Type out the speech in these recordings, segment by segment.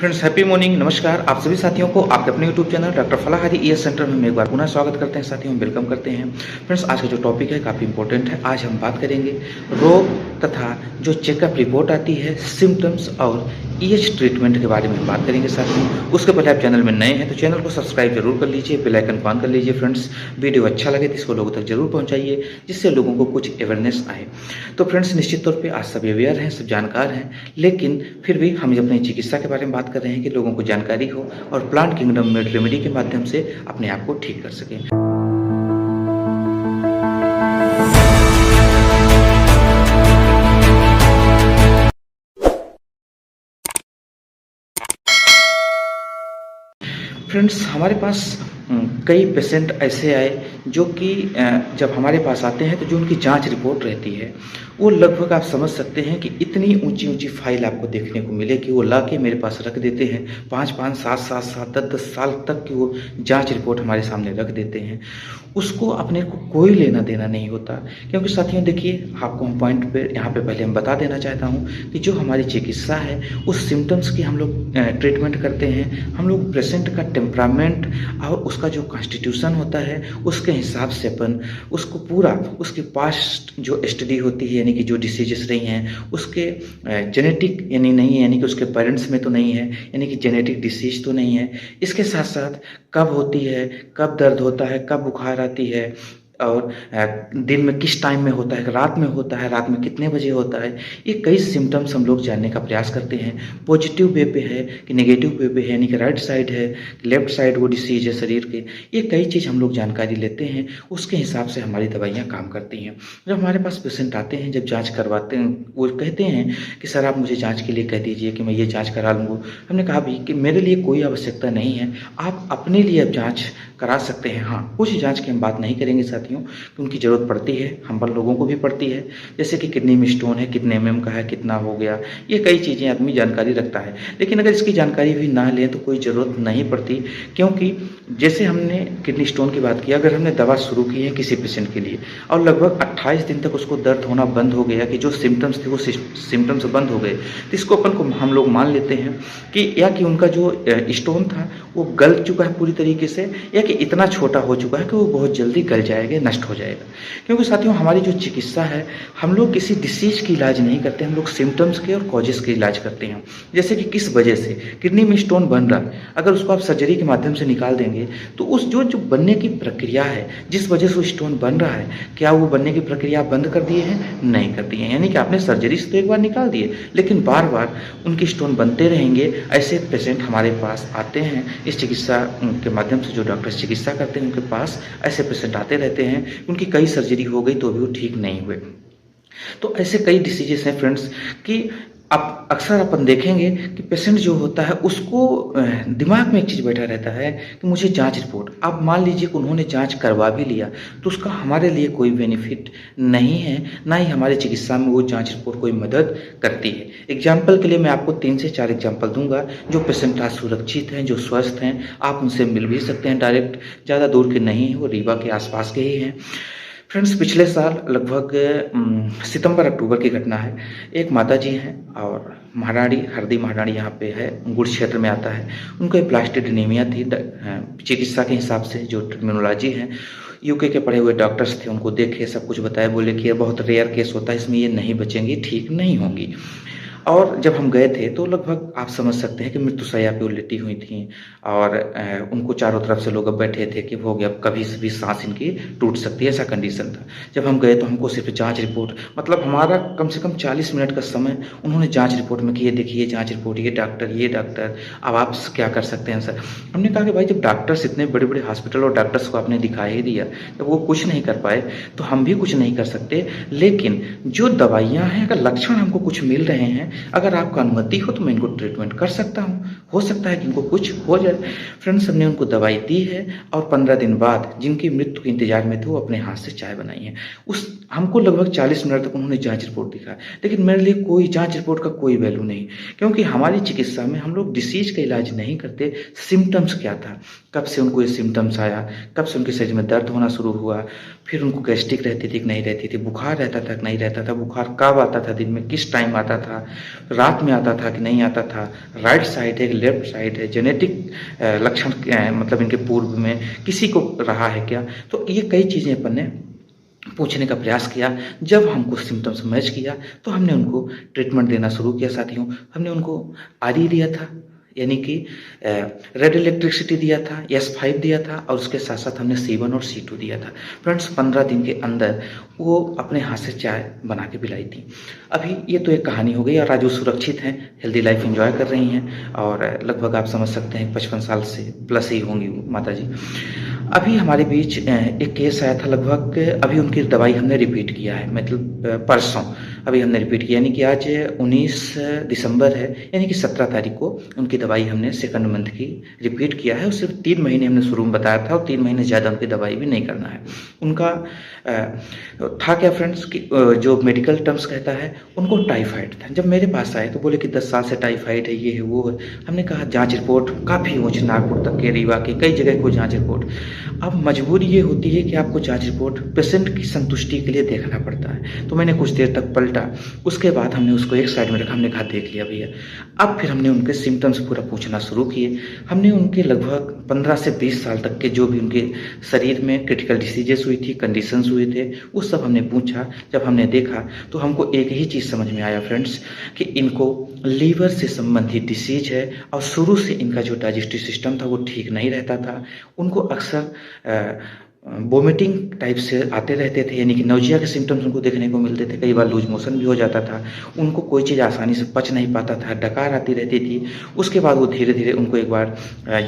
Friends happy morning. नमस्कार आप सभी साथियों को आपके अपने YouTube channel doctor Falahari ES centre में एक बार पुनः स्वागत करते हैं साथियों, वेलकम करते हैं। फ्रेंड्स आज का जो टॉपिक है काफ़ी इंपॉर्टेंट है। आज हम बात करेंगे रोग तथा जो चेकअप रिपोर्ट आती है, सिम्टम्स और ईएच ट्रीटमेंट के बारे में बात करेंगे साथियों। उसके पहले आप चैनल में नए हैं तो चैनल को सब्सक्राइब जरूर कर लीजिए, बेल आइकन ऑन कर लीजिए। फ्रेंड्स वीडियो अच्छा लगे तो इसको लोगों तक जरूर पहुँचाइए जिससे लोगों को कुछ अवेयरनेस आए। तो फ्रेंड्स निश्चित तौर पर आज सभी अवेयर हैं, सब जानकार हैं, लेकिन फिर भी हम अपनी चिकित्सा के बारे में बात कर रहे हैं कि लोगों को जानकारी हो और प्लांट किंगडम में रेमेडी के माध्यम से अपने आप को ठीक कर सकें। फ्रेंड्स हमारे पास कई पेशेंट ऐसे आए जो कि जब हमारे पास आते हैं तो जो उनकी जांच रिपोर्ट रहती है वो लगभग आप समझ सकते हैं कि इतनी ऊंची ऊंची फाइल आपको देखने को मिले कि वो ला के मेरे पास रख देते हैं। 5-5, 7-7 साल, 10-10 साल तक की वो जांच रिपोर्ट हमारे सामने रख देते हैं। उसको अपने को कोई लेना देना नहीं होता, क्योंकि साथियों देखिए आपको हम पॉइंट पे यहाँ पे पहले हम बता देना चाहता हूँ कि जो हमारी चिकित्सा है उस सिम्टम्स की हम लोग ट्रीटमेंट करते हैं। हम लोग पेशेंट का टेम्परामेंट और उसका जो कॉन्स्टिट्यूशन होता है उसके हिसाब से अपन उसको पूरा उसकी पास्ट जो स्टडी होती है, यानी कि जो डिसीजेस रही हैं उसके जेनेटिक यानी नहीं है, यानी कि उसके पेरेंट्स में तो नहीं है, यानी कि जेनेटिक डिसीज तो नहीं है। इसके साथ साथ कब होती है, कब दर्द होता है, कब बुखार आती है और दिन में किस टाइम में होता है, रात में होता है, रात में कितने बजे होता है, ये कई सिम्टम्स हम लोग जानने का प्रयास करते हैं। पॉजिटिव वे पे है कि नेगेटिव वे पे है, यानी कि राइट साइड है कि लेफ्ट साइड वो डिसीज है शरीर के, ये कई चीज़ हम लोग जानकारी लेते हैं। उसके हिसाब से हमारी दवाइयाँ काम करती हैं। जब हमारे पास पेशेंट आते हैं, जब जाँच करवाते हैं, वो कहते हैं कि सर आप मुझे जाँच के लिए कह दीजिए कि मैं ये जाँच करा लूँगा। हमने कहा भी कि मेरे लिए कोई आवश्यकता नहीं है, आप अपने लिए अब जाँच करा सकते हैं। हाँ, कुछ जाँच की हम बात नहीं करेंगे साथियों कि उनकी ज़रूरत पड़ती है, हम पर लोगों को भी पड़ती है, जैसे कि किडनी में स्टोन है, कितने mm का है, कितना हो गया, ये कई चीज़ें आदमी जानकारी रखता है। लेकिन अगर इसकी जानकारी भी ना लें तो कोई ज़रूरत नहीं पड़ती, क्योंकि जैसे हमने किडनी स्टोन की बात की, अगर हमने दवा शुरू की है किसी पेशेंट के लिए और लगभग 28 दिन तक उसको दर्द होना बंद हो गया, कि जो सिम्टम्स थे वो सिम्टम्स बंद हो गए, तो इसको अपन को हम लोग मान लेते हैं कि या कि उनका जो स्टोन था वो गल चुका है पूरी तरीके से, या कि इतना छोटा हो चुका है कि वो बहुत जल्दी गल जाएगा, नष्ट हो जाएगा। क्योंकि साथियों हमारी जो चिकित्सा है, हम लोग किसी डिसीज की इलाज नहीं करते, हम लोग सिम्टम्स के और कॉजेस के इलाज करते हैं। जैसे कि किस वजह से किडनी में स्टोन बन रहा है, अगर उसको आप सर्जरी के माध्यम से निकाल देंगे तो उस जो बनने की प्रक्रिया है, जिस वजह से वो स्टोन बन रहा है, क्या वो बनने की प्रक्रिया बंद कर दिए हैं? नहीं कर दिए हैं। यानी कि आपने सर्जरी से तो एक बार निकाल दिए, लेकिन बार बार उनके स्टोन बनते रहेंगे। ऐसे पेशेंट हमारे पास आते हैं, इस चिकित्सा के माध्यम से जो डॉक्टर चिकित्सा करते हैं उनके पास ऐसे पेशेंट आते रहते हैं। उनकी कई सर्जरी हो गई तो भी वो ठीक नहीं हुए। तो ऐसे कई डिसीजेस हैं फ्रेंड्स कि अब अक्सर अपन देखेंगे कि पेशेंट जो होता है उसको दिमाग में एक चीज़ बैठा रहता है कि मुझे जांच रिपोर्ट, अब मान लीजिए कि उन्होंने जांच करवा भी लिया तो उसका हमारे लिए कोई बेनिफिट नहीं है, ना ही हमारे चिकित्सा में वो जांच रिपोर्ट कोई मदद करती है। एग्जाम्पल के लिए मैं आपको 3 से 4 एग्जाम्पल दूंगा। जो पेशेंट आज सुरक्षित हैं, जो स्वस्थ हैं, आप उनसे मिल भी सकते हैं डायरेक्ट, ज़्यादा दूर के नहीं हैं, वो रीवा के आसपास के ही हैं। फ्रेंड्स पिछले साल लगभग सितंबर-अक्टूबर की घटना है। एक माताजी हैं और महारानी, हरदी महारानी यहाँ पे है, गुड़ क्षेत्र में आता है। उनको एक प्लास्टिक एनीमिया थी। चिकित्सा के हिसाब से जो टर्मिनोलॉजी है, यूके के पढ़े हुए डॉक्टर्स थे, उनको देखे, सब कुछ बताया, बोले कि ये बहुत रेयर केस होता है, इसमें ये नहीं बचेंगी, ठीक नहीं होंगी। और जब हम गए थे तो लगभग आप समझ सकते हैं कि मृत्युशैया पे वो लेटी हुई थी और उनको चारों तरफ से लोग अब बैठे थे कि हो गया, कभी भी सांस इनकी टूट सकती है, ऐसा कंडीशन था। जब हम गए तो हमको सिर्फ जांच रिपोर्ट, मतलब हमारा कम से कम 40 मिनट का समय उन्होंने जांच रिपोर्ट में कि ये देखिए जांच रिपोर्ट, ये डॉक्टर अब आप क्या कर सकते हैं सर। हमने कहा कि भाई जब डॉक्टर्स इतने बड़े बड़े हॉस्पिटल और डॉक्टर्स को आपने दिखा ही दिया, जब वो कुछ नहीं कर पाए तो हम भी कुछ नहीं कर सकते। लेकिन जो दवाइयाँ हैं, अगर लक्षण हमको कुछ मिल रहे हैं, अगर आपका अनुमति हो तो मैं इनको ट्रीटमेंट कर सकता हूँ, हो सकता है कि इनको कुछ हो जाए। फ्रेंड्स हमने उनको दवाई दी है और 15 दिन बाद जिनकी मृत्यु के इंतजार में थे वो अपने हाथ से चाय बनाई है। उस हमको लगभग 40 मिनट तक उन्होंने जांच रिपोर्ट दिखा, लेकिन मेरे लिए कोई जांच रिपोर्ट का कोई वैल्यू नहीं, क्योंकि हमारी चिकित्सा में हम लोग डिसीज का इलाज नहीं करते। सिम्टम्स क्या था, कब से उनको ये सिम्टम्स आया, कब से उनके शरीर में दर्द होना शुरू हुआ, फिर उनको गैस्ट्रिक रहती थी कि नहीं रहती थी, बुखार रहता था कि नहीं रहता था, बुखार कब आता था, दिन में किस टाइम आता था, रात में आता था कि नहीं आता था, राइट साइड है कि लेफ्ट साइड है, जेनेटिक लक्षण मतलब इनके पूर्व में किसी को रहा है क्या। तो ये कई चीज़ें अपन ने पूछने का प्रयास किया। जब हमको सिम्टम्स मैच किया तो हमने उनको ट्रीटमेंट देना शुरू किया साथियों। हमने उनको आरई दिया था, यानी कि रेडियो इलेक्ट्रिसिटी दिया था, S5 दिया था, और उसके साथ साथ हमने C1 और C2 दिया था। फ्रेंड्स 15 दिन के अंदर वो अपने हाथ से चाय बना के पिलाई थी। अभी ये तो एक कहानी हो गई और आज वो सुरक्षित हैं, हेल्दी लाइफ एंजॉय कर रही हैं और लगभग आप समझ सकते हैं 55 साल से प्लस ही होंगी माता जी। अभी हमारे बीच एक केस आया था, लगभग अभी उनकी दवाई हमने रिपीट किया है, मतलब परसों अभी हमने रिपीट किया, यानी कि आज 19 दिसंबर है, यानी कि 17 तारीख को उनकी दवाई हमने सेकंड मंथ की रिपीट किया है। और सिर्फ 3 महीने हमने शुरू में बताया था और 3 महीने ज़्यादा उनकी दवाई भी नहीं करना है। उनका था क्या फ्रेंड्स कि जो मेडिकल टर्म्स कहता है, उनको टाइफाइड था। जब मेरे पास आए तो बोले कि 10 साल से टाइफाइड है, ये है वो है। हमने कहा जांच रिपोर्ट काफ़ी ऊँच, नागपुर तक के, रीवा के, कई जगह को जांच रिपोर्ट। अब मजबूरी ये होती है कि आपको जांच रिपोर्ट पेशेंट की संतुष्टि के लिए देखना पड़ता है। तो मैंने कुछ देर तक पलटा, उसके बाद हमने उसको एक साइड में रखा, हमने कहा देख लिया भैया। अब फिर हमने उनके सिम्टम्स पूरा पूछना शुरू किए। हमने उनके लगभग 15 से 20 साल तक के जो भी उनके शरीर में क्रिटिकल डिसीजेस हुई थी, कंडीशंस हुए थे, वो सब हमने पूछा। जब हमने देखा तो हमको एक ही चीज़ समझ में आया फ्रेंड्स, कि इनको लीवर से संबंधित डिसीज है और शुरू से इनका जो डाइजेस्टिव सिस्टम था वो ठीक नहीं रहता था। उनको अक्सर वोमिटिंग टाइप से आते रहते थे, यानी कि नौजिया के सिम्टम्स उनको देखने को मिलते थे। कई बार लूज मोशन भी हो जाता था, उनको कोई चीज़ आसानी से पच नहीं पाता था, डकार आती रहती थी। उसके बाद वो धीरे धीरे उनको एक बार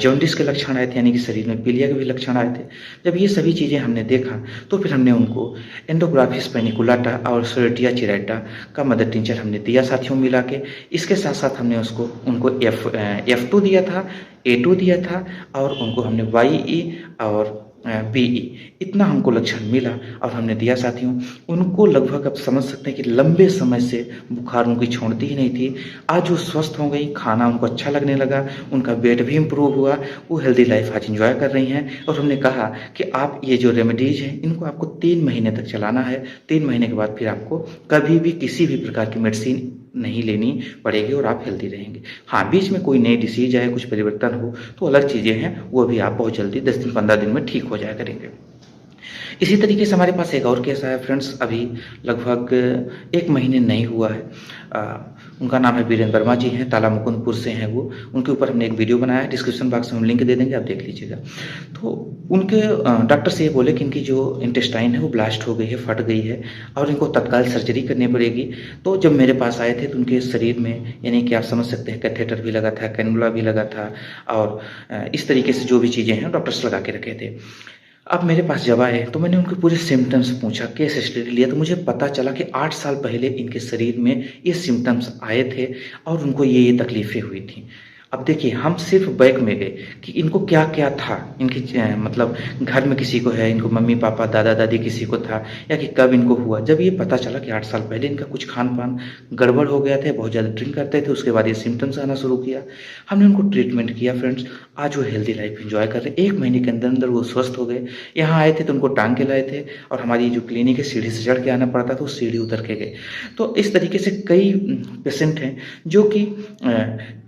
जॉन्डिस के लक्षण आए थे, यानी कि शरीर में पीलिया के भी लक्षण आए थे। जब ये सभी चीज़ें हमने देखा तो फिर हमने उनको एंडोग्राफिस पेनिकुलाटा और सोरेटिया चिरेटा का मदर टिंचर हमने दिया साथियों मिला के। इसके साथ साथ हमने उनको F2 दिया था, A2 दिया था, और उनको हमने YE और BE, इतना हमको लक्षण मिला और हमने दिया साथियों। उनको लगभग आप समझ सकते हैं कि लंबे समय से बुखार उनकी छोड़ती ही नहीं थी। आज वो स्वस्थ हो गई, खाना उनको अच्छा लगने लगा, उनका वेट भी इम्प्रूव हुआ, वो हेल्दी लाइफ आज एंजॉय कर रही हैं। और हमने कहा कि आप ये जो रेमेडीज़ हैं इनको आपको 3 महीने तक चलाना है। 3 महीने के बाद फिर आपको कभी भी किसी भी प्रकार की मेडिसिन नहीं लेनी पड़ेगी और आप हेल्दी रहेंगे। हाँ, बीच में कोई नई डिसीज आए, कुछ परिवर्तन हो तो अलग चीज़ें हैं, वो भी आप बहुत जल्दी 10 दिन 15 दिन में ठीक हो जाया करेंगे। इसी तरीके से हमारे पास एक और केस आया फ्रेंड्स, अभी लगभग 1 महीने नहीं हुआ है। उनका नाम है वीरेंद्र वर्मा जी हैं, ताला मुकुंदपुर से हैं वो। उनके ऊपर हमने एक वीडियो बनाया है, डिस्क्रिप्शन बॉक्स में हम लिंक दे देंगे, आप देख लीजिएगा। तो उनके डॉक्टर से ये बोले कि इनकी जो इंटेस्टाइन है वो ब्लास्ट हो गई है, फट गई है और इनको तत्काल सर्जरी करनी पड़ेगी। तो जब मेरे पास आए थे तो उनके शरीर में, यानी कि आप समझ सकते हैं, कैथेटर भी लगा था, कैनुला भी लगा था, और इस तरीके से जो भी चीज़ें हैं डॉक्टर्स लगा के रखे थे। अब मेरे पास जब आए तो मैंने उनके पूरे सिम्टम्स पूछा, केस स्टडी लिया, तो मुझे पता चला कि 8 साल पहले इनके शरीर में ये सिम्टम्स आए थे और उनको ये तकलीफ़ें हुई थी। अब देखिए, हम सिर्फ बैक में गए कि इनको क्या क्या था, इनकी मतलब घर में किसी को है, इनको मम्मी पापा दादा दादी किसी को था, या कि कब इनको हुआ। जब ये पता चला कि 8 साल पहले इनका कुछ खान पान गड़बड़ हो गया था, बहुत ज़्यादा ड्रिंक करते थे, उसके बाद ये सिम्टम्स आना शुरू किया। हमने उनको ट्रीटमेंट किया फ्रेंड्स, आज वो हेल्दी लाइफ एंजॉय कर रहे हैं। 1 महीने के अंदर अंदर वो स्वस्थ हो गए। यहाँ आए थे तो उनको टांग के लाए थे और हमारी जो क्लिनिक है सीढ़ी से चढ़ के आना पड़ता था, वो सीढ़ी उतर के गए। तो इस तरीके से कई पेशेंट हैं जो कि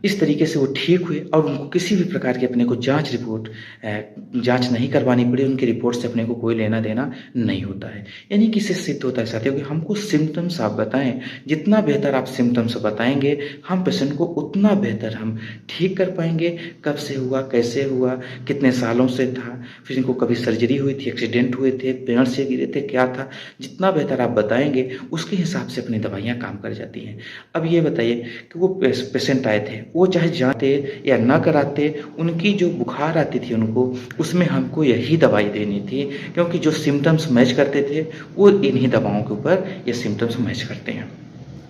इस तरीके से वो ठीक हुए और उनको किसी भी प्रकार की अपने को जांच नहीं करवानी पड़ी। उनकी रिपोर्ट से अपने को कोई लेना देना नहीं होता है। यानी कि इससे सिद्ध होता है साथियों कि हमको सिम्टम्स आप बताएं, जितना बेहतर आप सिम्टम्स बताएंगे हम पेशेंट को उतना बेहतर हम ठीक कर पाएंगे। कब से हुआ, कैसे हुआ, कितने सालों से था, फिर इनको कभी सर्जरी हुई थी, एक्सीडेंट हुए थे, पेड़ से गिरे थे, क्या था, जितना बेहतर आप बताएंगे उसके हिसाब से अपनी दवाइयाँ काम कर जाती हैं। अब ये बताइए कि वो पेशेंट आए थे, वो चाहे जाते या ना कराते, उनकी जो बुखार आती थी उनको, उसमें हमको यही दवाई देनी थी, क्योंकि जो सिम्टम्स मैच करते थे वो इन्हीं दवाओं के ऊपर ये सिम्टम्स मैच करते हैं।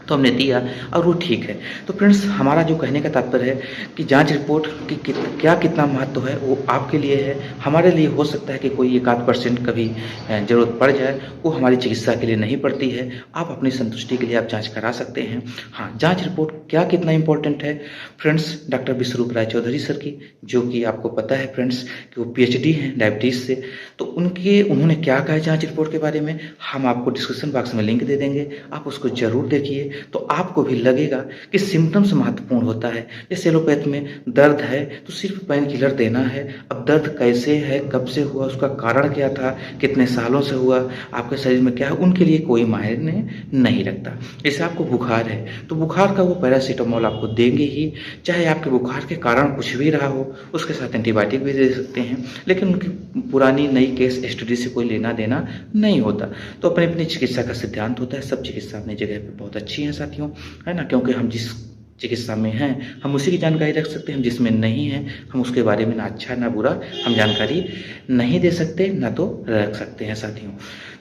तो हमने दिया और वो ठीक है। तो फ्रेंड्स, हमारा जो कहने का तात्पर्य है कि जांच रिपोर्ट की क्या कितना महत्व है वो आपके लिए है, हमारे लिए हो सकता है कि कोई 1-8% कभी ज़रूरत पड़ जाए, वो हमारी चिकित्सा के लिए नहीं पड़ती है। आप अपनी संतुष्टि के लिए आप जांच करा सकते हैं। हाँ, जांच रिपोर्ट क्या कितना इंपॉर्टेंट है फ्रेंड्स, डॉक्टर विश्वरूप राय चौधरी सर की, जो कि आपको पता है फ्रेंड्स कि वो PhD हैं डायबिटीज़ से, तो उन्होंने क्या कहा जांच रिपोर्ट के बारे में, हम आपको डिस्क्रिप्शन बॉक्स में लिंक दे देंगे, आप उसको ज़रूर देखिए। तो आपको भी लगेगा कि सिम्पटम्स महत्वपूर्ण होता है। जैसे एलोपैथ में दर्द है तो सिर्फ पेन किलर देना है। अब दर्द कैसे है, कब से हुआ, उसका कारण क्या था, कितने सालों से हुआ, आपके शरीर में क्या है, उनके लिए कोई मायने नहीं रखता। जैसे आपको बुखार है तो बुखार का वो पैरासिटामोल आपको देंगे ही, चाहे आपके बुखार के कारण कुछ भी रहा हो, उसके साथ एंटीबायोटिक भी दे सकते हैं, लेकिन उनकी पुरानी नई केस स्टडी से कोई लेना देना नहीं होता। तो अपनी अपनी चिकित्सा का सिद्धांत होता है। सब चिकित्सा अपनी जगह पे बहुत अच्छी है साथियों, है ना, क्योंकि हम जिस चिकित्सा में हैं हम उसी की जानकारी रख सकते हैं, हम जिसमें नहीं हैं हम उसके बारे में ना अच्छा ना बुरा हम जानकारी नहीं दे सकते, ना तो रख सकते हैं साथियों।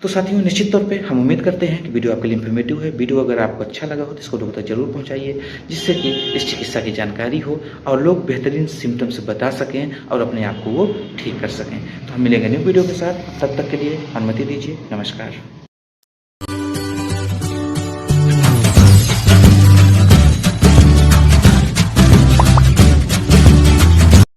तो साथियों निश्चित तौर पे हम उम्मीद करते हैं कि वीडियो आपके लिए इन्फॉर्मेटिव है। वीडियो अगर आपको अच्छा लगा हो तो इसको लोगों तक जरूर पहुंचाइए, जिससे कि इस चिकित्सा की जानकारी हो और लोग बेहतरीन सिम्टम्स बता सकें और अपने आप को वो ठीक कर सकें। तो हम मिलेंगे न्यू वीडियो के साथ, तब तक के लिए अनुमति दीजिए। नमस्कार।